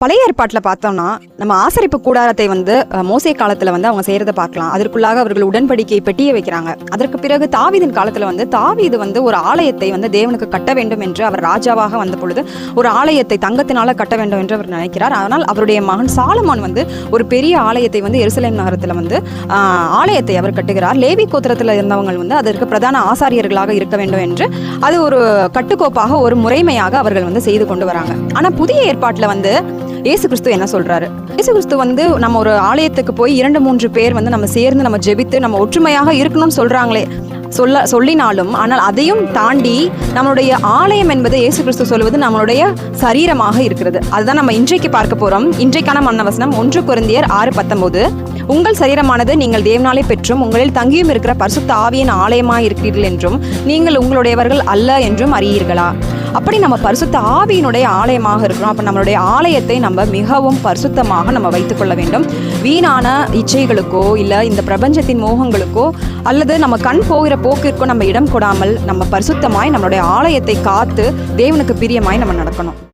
பழைய ஏற்பாட்டில் பார்த்தோம்னா நம்ம ஆசரிப்பு கூடாரத்தை மோசே காலத்தில் அவங்க செய்கிறத பார்க்கலாம். அதற்குள்ளாக அவர்கள் உடன்படிக்கை பெட்டியை வைக்கிறாங்க. அதற்கு பிறகு தாவீதின் காலத்தில் தாவீது ஒரு ஆலயத்தை தேவனுக்கு கட்ட வேண்டும் என்று அவர் ராஜாவாக வந்த பொழுது ஒரு ஆலயத்தை தங்கத்தினால கட்ட வேண்டும் என்று அவர் நினைக்கிறார். ஆனால் அவருடைய மகன் சாலமோன் ஒரு பெரிய ஆலயத்தை எருசலேம் நகரத்தில் ஆலயத்தை அவர் கட்டுகிறார். லேவி கோத்திரத்தில் இருந்தவங்க அதற்கு பிரதான ஆசாரியர்களாக இருக்க வேண்டும் என்று அது ஒரு கட்டுக்கோப்பாக ஒரு முறைமையாக அவர்கள் செய்து கொண்டு வராங்க. ஆனால் புதிய ஏற்பாட்டில் இயேசு கிறிஸ்து என்ன சொல்றாரு? இயேசு கிறிஸ்து நம்ம ஒரு ஆலயத்துக்கு போய் 2-3 பேர் நம்ம சேர்ந்து நம்ம ஜெபித்து நம்ம ஒற்றுமையாக இருக்கணும்னு சொல்றாங்களே சொல்லினாலும், ஆனால் அதையும் தாண்டி நம்மளுடைய ஆலயம் என்பது இயேசு கிறிஸ்து சொல்வது நம்மளுடைய சரீரமாக இருக்கிறது. அதுதான் நம்ம இன்றைக்கு பார்க்க போறோம். இன்றைக்கான மன்னவசனம் 1 கொரிந்தியர் 6:19. உங்கள் சரீரமானது நீங்கள் தேவனாலே பெற்றும் உங்களில் தங்கியும் இருக்கிற பரிசுத்த ஆவியின் ஆலயமாய் இருக்கிறீர்கள் என்றும் நீங்கள் உங்களுடையவர்கள் அல்ல என்றும் அறியீர்களா? அப்படி நம்ம பரிசுத்த ஆவியினுடைய ஆலயமாக இருக்கிறோம். அப்போ நம்மளுடைய ஆலயத்தை நம்ம மிகவும் பரிசுத்தமாக நம்ம வைத்துக்கொள்ள வேண்டும். வீணான இச்சைகளுக்கோ இல்லை இந்த பிரபஞ்சத்தின் மோகங்களுக்கோ அல்லது நம்ம கண் போகிற போக்கிற்கோ நம்ம இடம் கொடாமல் நம்ம பரிசுத்தமாய் நம்மளுடைய ஆலயத்தை காத்து தேவனுக்கு பிரியமாய் நம்ம நடக்கணும்.